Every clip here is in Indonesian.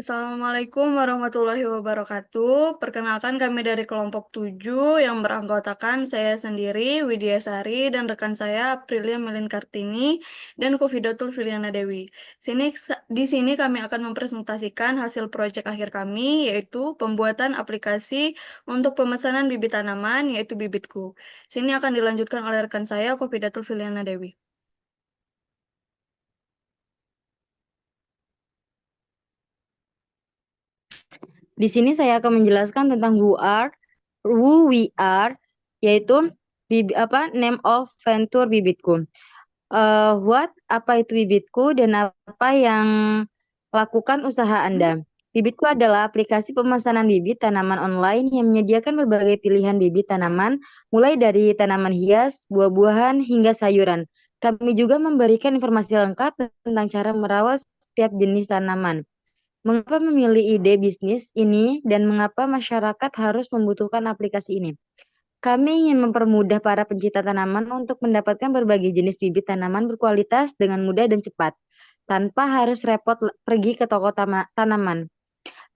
Assalamualaikum warahmatullahi wabarakatuh. Perkenalkan kami dari kelompok 7 yang beranggotakan saya sendiri, Widya Sari, dan rekan saya Aprilia Melin Kartini dan Kofidatul Filiana Dewi. Di sini kami akan mempresentasikan hasil proyek akhir kami, yaitu pembuatan aplikasi untuk pemesanan bibit tanaman, yaitu Bibitku. Sini akan dilanjutkan oleh rekan saya, Kofidatul Filiana Dewi. Di sini saya akan menjelaskan tentang who we are, yaitu name of venture Bibitku. Apa itu Bibitku dan apa yang lakukan usaha Anda? Bibitku adalah aplikasi pemesanan bibit tanaman online yang menyediakan berbagai pilihan bibit tanaman, mulai dari tanaman hias, buah-buahan, hingga sayuran. Kami juga memberikan informasi lengkap tentang cara merawat setiap jenis tanaman. Mengapa memilih ide bisnis ini dan mengapa masyarakat harus membutuhkan aplikasi ini? Kami ingin mempermudah para pencinta tanaman untuk mendapatkan berbagai jenis bibit tanaman berkualitas dengan mudah dan cepat, tanpa harus repot pergi ke toko tanaman.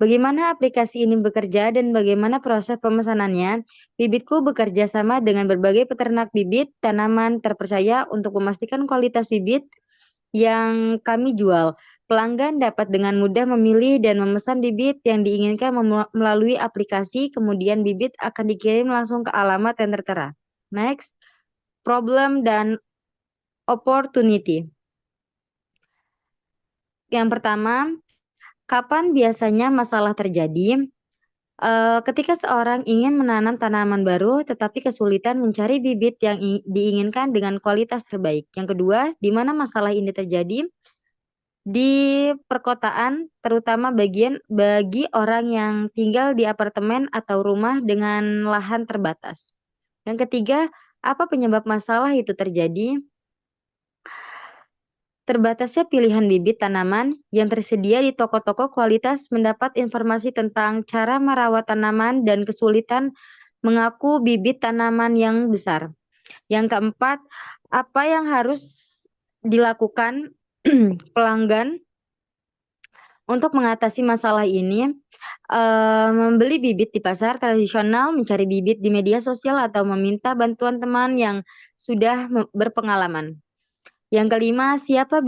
Bagaimana aplikasi ini bekerja dan bagaimana proses pemesanannya? Bibitku bekerja sama dengan berbagai peternak bibit tanaman terpercaya untuk memastikan kualitas bibit yang kami jual. Pelanggan dapat dengan mudah memilih dan memesan bibit yang diinginkan melalui aplikasi, kemudian bibit akan dikirim langsung ke alamat yang tertera. Next, problem dan opportunity. Yang pertama, kapan biasanya masalah terjadi? Ketika seorang ingin menanam tanaman baru tetapi kesulitan mencari bibit yang diinginkan dengan kualitas terbaik. Yang kedua, di mana masalah ini terjadi? Di perkotaan, terutama bagi orang yang tinggal di apartemen atau rumah dengan lahan terbatas. Yang ketiga, apa penyebab masalah itu terjadi? Terbatasnya pilihan bibit tanaman yang tersedia di toko-toko kualitas mendapat informasi tentang cara merawat tanaman dan kesulitan mengaku bibit tanaman yang besar. Yang keempat, apa yang harus dilakukan pelanggan untuk mengatasi masalah ini, membeli bibit di pasar tradisional, mencari bibit di media sosial, atau meminta bantuan teman yang sudah berpengalaman. Yang kelima, siapa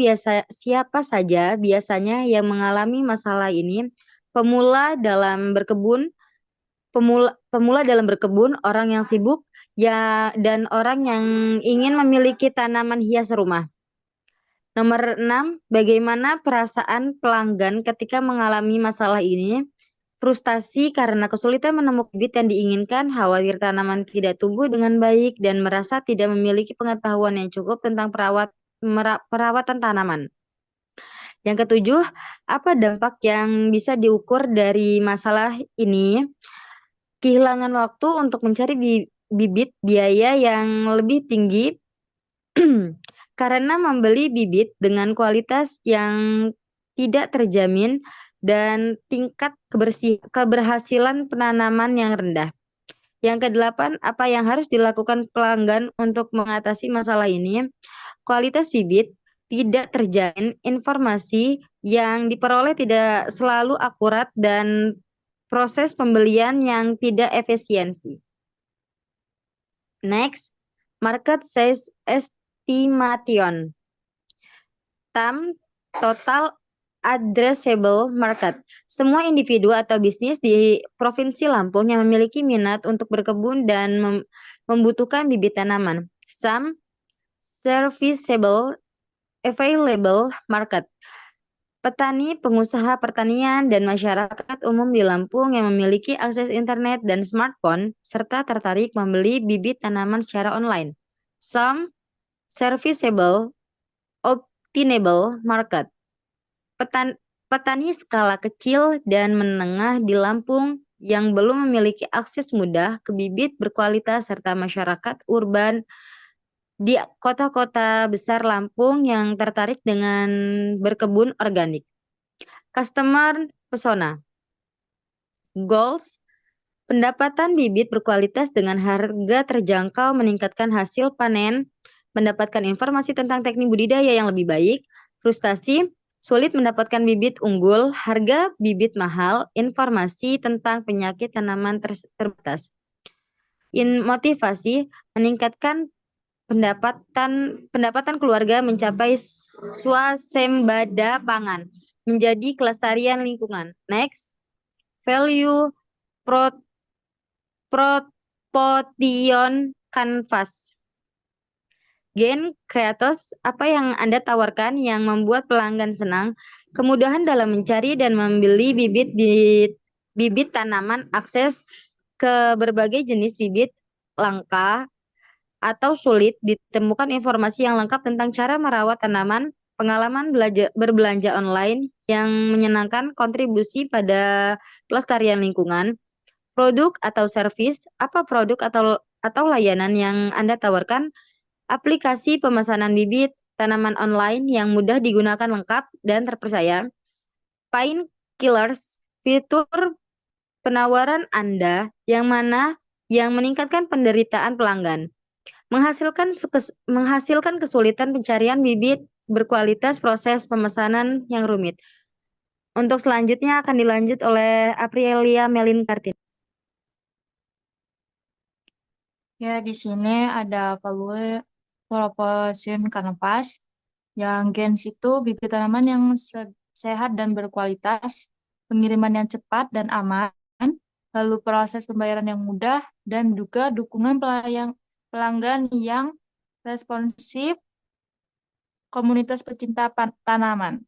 saja biasanya yang mengalami masalah ini? Pemula dalam berkebun, orang yang sibuk, dan orang yang ingin memiliki tanaman hias rumah. Nomor 6, bagaimana perasaan pelanggan ketika mengalami masalah ini? Frustasi karena kesulitan menemukan bibit yang diinginkan, khawatir tanaman tidak tumbuh dengan baik, dan merasa tidak memiliki pengetahuan yang cukup tentang perawatan tanaman. Yang ketujuh, apa dampak yang bisa diukur dari masalah ini? Kehilangan waktu untuk mencari bibit, biaya yang lebih tinggi, karena membeli bibit dengan kualitas yang tidak terjamin dan tingkat keberhasilan penanaman yang rendah. Yang kedelapan, apa yang harus dilakukan pelanggan untuk mengatasi masalah ini? Kualitas bibit tidak terjamin, informasi yang diperoleh tidak selalu akurat, dan proses pembelian yang tidak efisiensi. Next, market size estimation. TAM, total addressable market. Semua individu atau bisnis di Provinsi Lampung yang memiliki minat untuk berkebun dan membutuhkan bibit tanaman. SAM, serviceable available market. Petani, pengusaha pertanian, dan masyarakat umum di Lampung yang memiliki akses internet dan smartphone serta tertarik membeli bibit tanaman secara online. SAM, serviceable obtainable market. Petani skala kecil dan menengah di Lampung yang belum memiliki akses mudah ke bibit berkualitas serta masyarakat urban di kota-kota besar Lampung yang tertarik dengan berkebun organik. Customer persona. Goals, pendapatan bibit berkualitas dengan harga terjangkau, meningkatkan hasil panen, mendapatkan informasi tentang teknik budidaya yang lebih baik. Frustasi, Sulit mendapatkan bibit unggul, harga bibit mahal, informasi tentang penyakit tanaman terbatas. Motivasi meningkatkan pendapatan keluarga mencapai swasembada pangan, menjadi kelestarian lingkungan. Next, value proportion canvas. Gen Creatos, apa yang Anda tawarkan yang membuat pelanggan senang? Kemudahan dalam mencari dan membeli bibit tanaman, akses ke berbagai jenis bibit langka atau sulit ditemukan informasi yang lengkap tentang cara merawat tanaman, pengalaman berbelanja online yang menyenangkan, kontribusi pada pelestarian lingkungan, produk atau servis, apa produk atau layanan yang Anda tawarkan? Aplikasi pemesanan bibit tanaman online yang mudah digunakan, lengkap dan terpercaya. Pine Killers, fitur penawaran Anda yang mana yang meningkatkan penderitaan pelanggan. Menghasilkan kesulitan pencarian bibit berkualitas, proses pemesanan yang rumit. Untuk selanjutnya akan dilanjut oleh Aprilia Melin Kartin. Ya, di sini ada value proportion canvas. Yang gens itu bibit tanaman yang sehat dan berkualitas, pengiriman yang cepat dan aman, lalu proses pembayaran yang mudah, dan juga dukungan pelanggan yang responsif, komunitas pecinta tanaman.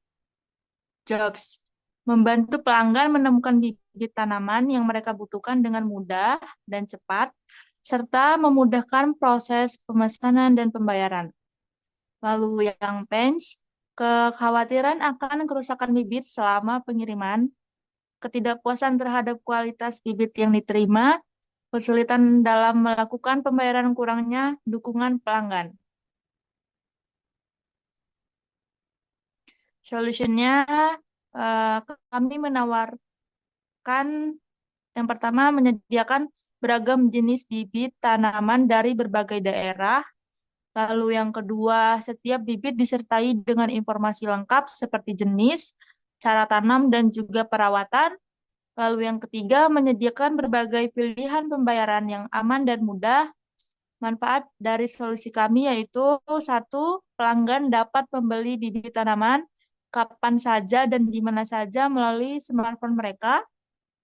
Jobs, membantu pelanggan menemukan bibit tanaman yang mereka butuhkan dengan mudah dan cepat, serta memudahkan proses pemesanan dan pembayaran. Lalu yang pains, kekhawatiran akan kerusakan bibit selama pengiriman, ketidakpuasan terhadap kualitas bibit yang diterima, kesulitan dalam melakukan pembayaran, kurangnya dukungan pelanggan. Solusinya, kami menawarkan yang pertama menyediakan beragam jenis bibit tanaman dari berbagai daerah. Lalu yang kedua, setiap bibit disertai dengan informasi lengkap seperti jenis, cara tanam, dan juga perawatan. Lalu yang ketiga, menyediakan berbagai pilihan pembayaran yang aman dan mudah. Manfaat dari solusi kami yaitu satu, pelanggan dapat membeli bibit tanaman kapan saja dan di mana saja melalui smartphone mereka.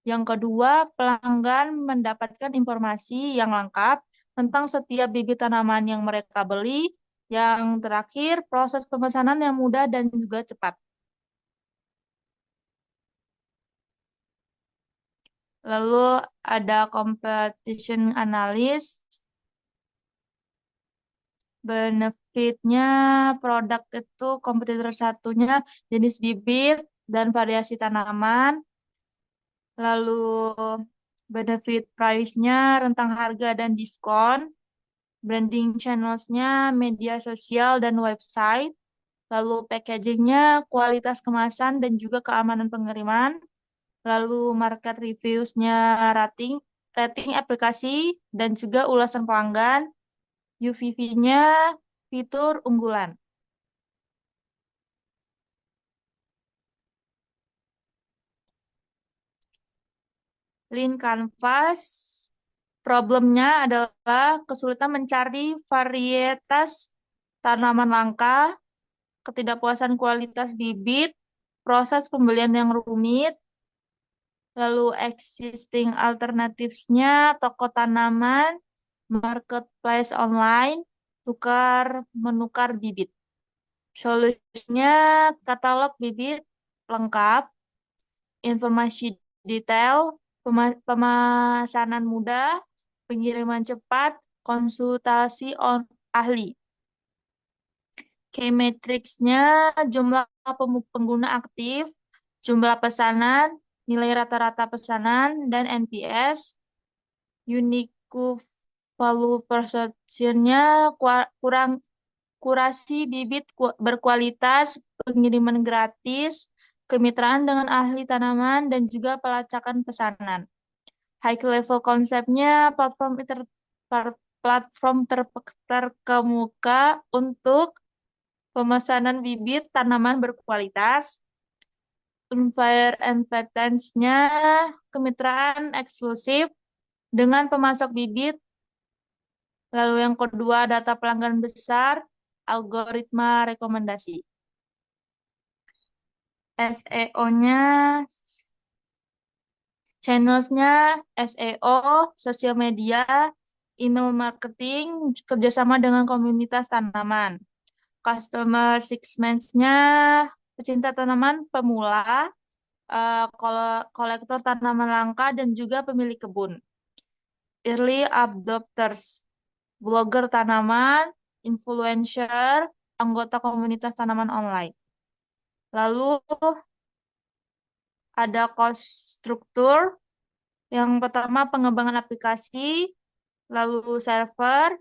Yang kedua, pelanggan mendapatkan informasi yang lengkap tentang setiap bibit tanaman yang mereka beli. Yang terakhir, proses pemesanan yang mudah dan juga cepat. Lalu ada competition analysis. Benefitnya produk itu kompetitor satunya jenis bibit dan variasi tanaman. Lalu benefit price-nya rentang harga dan diskon. Branding channels-nya media sosial dan website. Lalu packaging-nya kualitas kemasan dan juga keamanan pengiriman. Lalu market reviews-nya rating aplikasi dan juga ulasan pelanggan. UVV-nya fitur unggulan. Lean Canvas, problemnya adalah kesulitan mencari varietas tanaman langka, ketidakpuasan kualitas bibit, proses pembelian yang rumit, lalu existing alternatives-nya toko tanaman, marketplace online, menukar bibit. Solusinya katalog bibit lengkap, informasi detail, pemesanan mudah, pengiriman cepat, konsultasi ahli. Key metrics-nya jumlah pengguna aktif, jumlah pesanan, nilai rata-rata pesanan, dan NPS. Unique value perception-nya kurasi bibit berkualitas, pengiriman gratis, kemitraan dengan ahli tanaman, dan juga pelacakan pesanan. High level konsepnya platform terkemuka untuk pemesanan bibit tanaman berkualitas, Unfair advantage-nya kemitraan eksklusif dengan pemasok bibit. Lalu yang kedua, data pelanggan besar, algoritma rekomendasi. SEO-nya, channels-nya SEO, sosial media, email marketing, kerjasama dengan komunitas tanaman. Customer segments-nya pecinta tanaman pemula, kolektor tanaman langka, dan juga pemilik kebun. Early adopters, blogger tanaman, influencer, anggota komunitas tanaman online. Lalu ada cost struktur. Yang pertama pengembangan aplikasi, lalu server,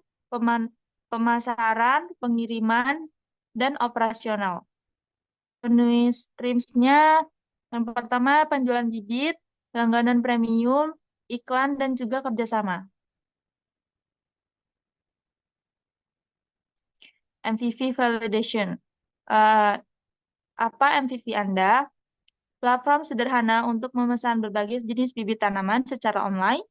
pemasaran, pengiriman, dan operasional. Revenue streams-nya yang pertama penjualan bibit, langganan premium, iklan, dan juga kerjasama. MVP validation. Apa MVP Anda? Platform sederhana untuk memesan berbagai jenis bibit tanaman secara online.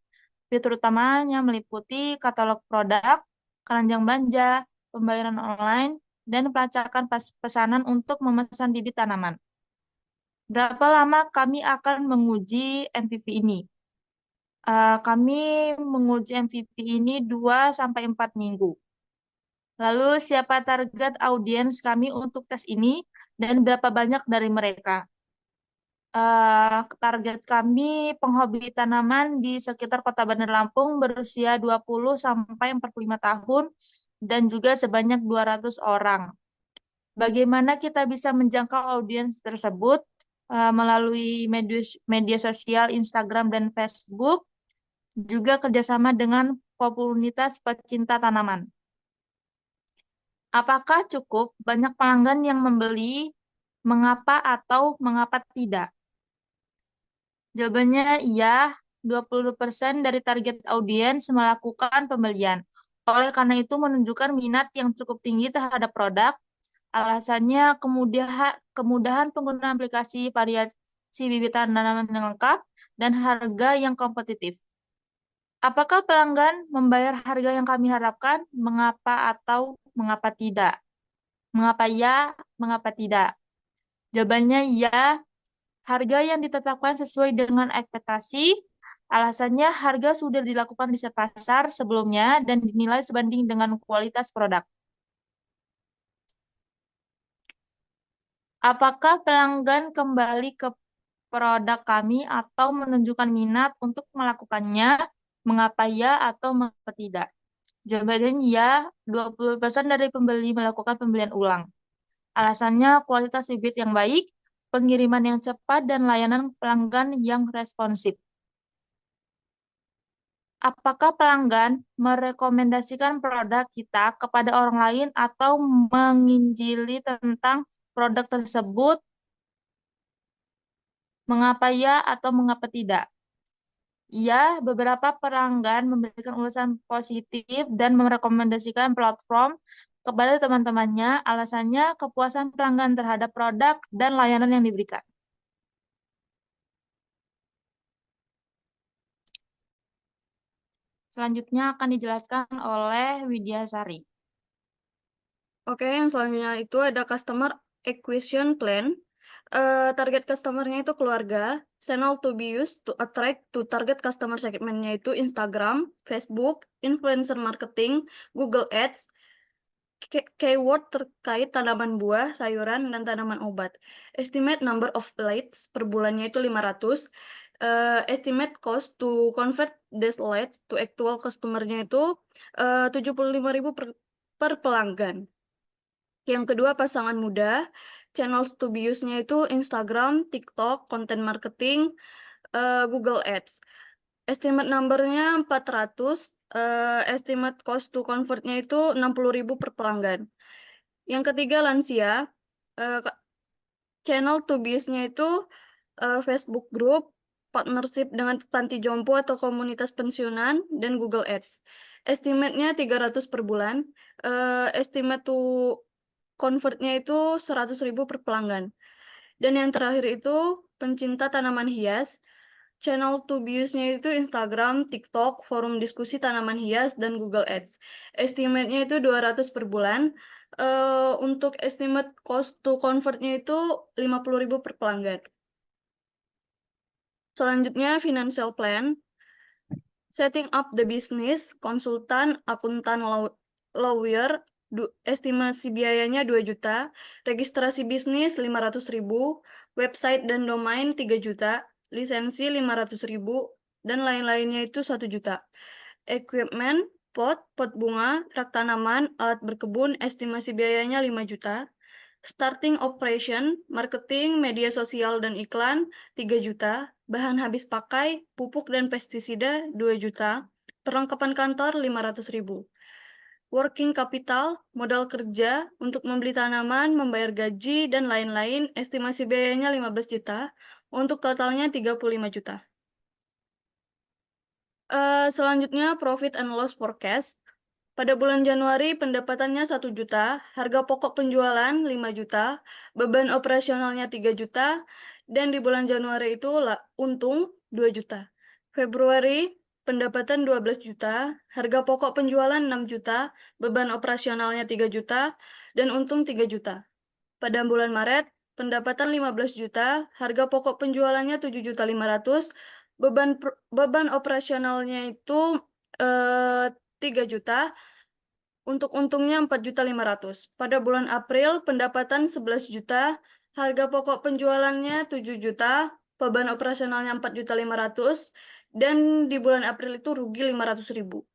Fitur utamanya meliputi katalog produk, keranjang belanja, pembayaran online, dan pelacakan pesanan untuk memesan bibit tanaman. Berapa lama kami akan menguji MVP ini? Kami menguji MVP ini 2-4 minggu. Lalu siapa target audiens kami untuk tes ini dan berapa banyak dari mereka? Target kami penghobi tanaman di sekitar Kota Bandar Lampung berusia 20-45 tahun dan juga sebanyak 200 orang. Bagaimana kita bisa menjangkau audiens tersebut? Melalui media sosial Instagram dan Facebook, juga kerjasama dengan komunitas pecinta tanaman. Apakah cukup banyak pelanggan yang membeli? Mengapa atau mengapa tidak? Jawabannya iya, 20% dari target audiens melakukan pembelian. Oleh karena itu menunjukkan minat yang cukup tinggi terhadap produk. Alasannya kemudahan penggunaan aplikasi, variasi bibit tanaman yang lengkap, dan harga yang kompetitif. Apakah pelanggan membayar harga yang kami harapkan? Mengapa atau mengapa tidak? Mengapa ya, mengapa tidak? Jawabannya ya, harga yang ditetapkan sesuai dengan ekspektasi. Alasannya harga sudah dilakukan riset pasar sebelumnya dan dinilai sebanding dengan kualitas produk. Apakah pelanggan kembali ke produk kami atau menunjukkan minat untuk melakukannya? Mengapa ya atau mengapa tidak? Jawabannya ya, 20% dari pembeli melakukan pembelian ulang. Alasannya kualitas bibit yang baik, pengiriman yang cepat, dan layanan pelanggan yang responsif. Apakah pelanggan merekomendasikan produk kita kepada orang lain atau menginjili tentang produk tersebut? Mengapa ya atau mengapa tidak? Ya, beberapa pelanggan memberikan ulasan positif dan merekomendasikan platform kepada teman-temannya. Alasannya kepuasan pelanggan terhadap produk dan layanan yang diberikan. Selanjutnya akan dijelaskan oleh Widyasari. Oke, yang selanjutnya itu ada customer acquisition plan. Target customer-nya itu keluarga. Channel to be used to attract to target customer segment-nya itu Instagram, Facebook, influencer marketing, Google Ads, keyword terkait tanaman buah, sayuran, dan tanaman obat. Estimate number of leads per bulannya itu 500. Estimate cost to convert this lead to actual customer-nya itu 75.000 per pelanggan. Yang kedua, pasangan muda. Channel to be use-nya itu Instagram, TikTok, content marketing, Google Ads. Estimate number-nya 400, estimate cost to convert-nya itu 60.000 per pelanggan. Yang ketiga, lansia. Channel to be use-nya itu Facebook group, partnership dengan panti jompo atau komunitas pensiunan, dan Google Ads. Estimate-nya 300 per bulan. Estimate to convert-nya itu 100.000 per pelanggan. Dan yang terakhir itu pencinta tanaman hias. Channel to be use-nya itu Instagram, TikTok, forum diskusi tanaman hias, dan Google Ads. Estimate-nya itu 200 per bulan. Untuk estimate cost to convert-nya itu 50.000 per pelanggan. Selanjutnya, financial plan. Setting up the business, konsultan, akuntan, lawyer, estimasi biayanya 2 juta, registrasi bisnis 500.000, website dan domain 3 juta, lisensi 500.000, dan lain-lainnya itu 1 juta. Equipment, pot bunga, rak tanaman, alat berkebun, estimasi biayanya 5 juta. Starting operation, marketing, media sosial dan iklan, 3 juta. Bahan habis pakai, pupuk dan pestisida, 2 juta. Perlengkapan kantor, 500.000. Working capital, modal kerja, untuk membeli tanaman, membayar gaji, dan lain-lain, estimasi biayanya 15 juta. Untuk totalnya 35 juta. Selanjutnya, profit and loss forecast. Pada bulan Januari, pendapatannya 1 juta, harga pokok penjualan 5 juta, beban operasionalnya 3 juta, dan di bulan Januari itu untung 2 juta. Februari, pendapatan 12 juta, harga pokok penjualan 6 juta, beban operasionalnya 3 juta, dan untung 3 juta. Pada bulan Maret, pendapatan 15 juta, harga pokok penjualannya 7.500.000, beban operasionalnya itu 3 juta, untuk untungnya 4.500.000. Pada bulan April, pendapatan 11 juta, harga pokok penjualannya 7 juta, beban operasionalnya 4.500.000, dan di bulan April itu rugi 500.000.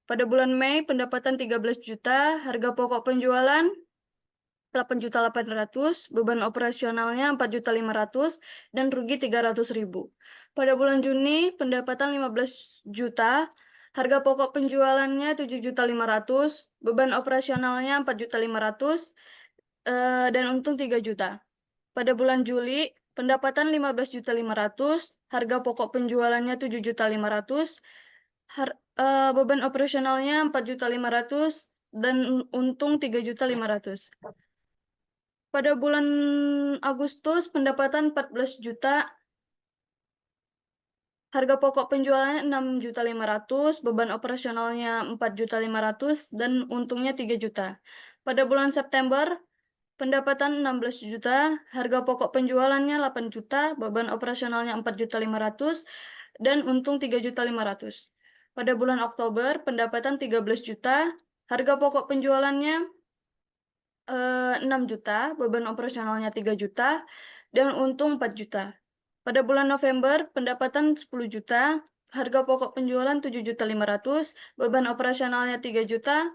Pada bulan Mei, pendapatan 13 juta, harga pokok penjualan 8.800.000, beban operasionalnya 4.500.000, dan rugi 300.000. Pada bulan Juni, pendapatan 15 juta, harga pokok penjualannya 7.500.000, beban operasionalnya 4.500.000, dan untung 3 juta. Pada bulan Juli, pendapatan 15.500.000, harga pokok penjualannya 7.500.000, beban operasionalnya 4.500.000, dan untung 3.500.000. Pada bulan Agustus, pendapatan 14 juta, harga pokok penjualannya 6.500.000, beban operasionalnya 4.500.000, dan untungnya 3 juta. Pada bulan September, pendapatan 16 juta, harga pokok penjualannya 8 juta, beban operasionalnya 4.500.000, dan untung 3.500.000. Pada bulan Oktober, pendapatan 13 juta, harga pokok penjualannya 6 juta, beban operasionalnya 3 juta, dan untung 4 juta. Pada bulan November, pendapatan 10 juta, harga pokok penjualan 7.500.000, beban operasionalnya 3 juta,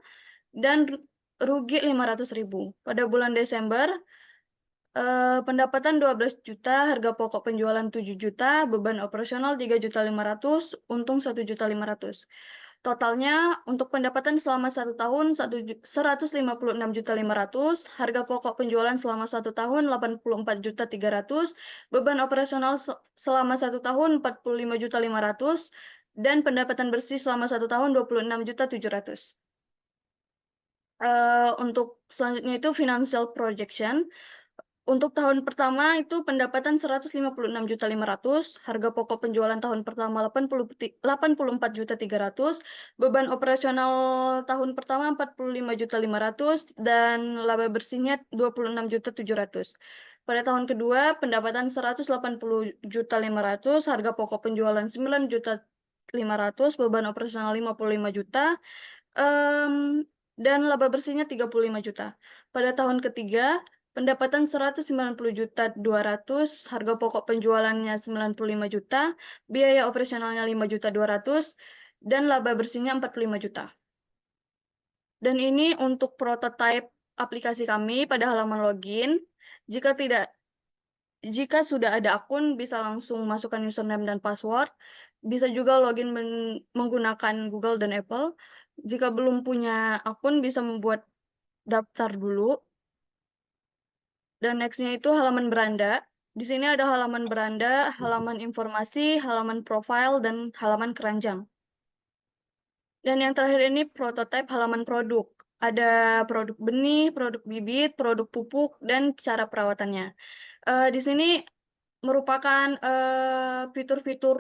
dan rugi 500.000. Pada bulan Desember, pendapatan 12 juta, harga pokok penjualan 7 juta, beban operasional 3.500.000, untung 1.500.000. Totalnya untuk pendapatan selama 1 tahun 156.500.000, harga pokok penjualan selama 1 tahun 84.300.000, beban operasional selama 1 tahun 45.500.000, dan pendapatan bersih selama 1 tahun 26.700.000. Untuk selanjutnya itu financial projection. Untuk tahun pertama itu pendapatan 156.500.000, harga pokok penjualan tahun pertama 84.300.000, beban operasional tahun pertama 45.500.000, dan laba bersihnya 26.700.000. Pada tahun kedua pendapatan 180.500.000, harga pokok penjualan 9.500.000, beban operasional 55 juta, dan laba bersihnya 35 juta. Pada tahun ketiga pendapatan 190.200.000, harga pokok penjualannya 95 juta, biaya operasionalnya 5.200.000, dan laba bersihnya 45 juta. Dan ini untuk prototipe aplikasi kami pada halaman login. Jika sudah ada akun, bisa langsung masukkan username dan password. Bisa juga login menggunakan Google dan Apple. Jika belum punya akun, bisa membuat daftar dulu. Dan next-nya itu halaman beranda. Di sini ada halaman beranda, halaman informasi, halaman profile, dan halaman keranjang. Dan yang terakhir ini prototipe halaman produk. Ada produk benih, produk bibit, produk pupuk, dan cara perawatannya. Di sini merupakan fitur-fitur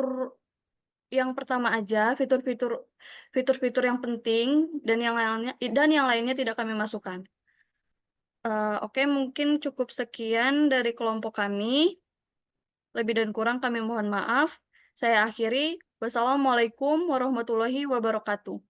yang pertama aja, fitur-fitur yang penting dan yang lainnya tidak kami masukkan. Oke, mungkin cukup sekian dari kelompok kami. Lebih dan kurang kami mohon maaf. Saya akhiri. Wassalamualaikum warahmatullahi wabarakatuh.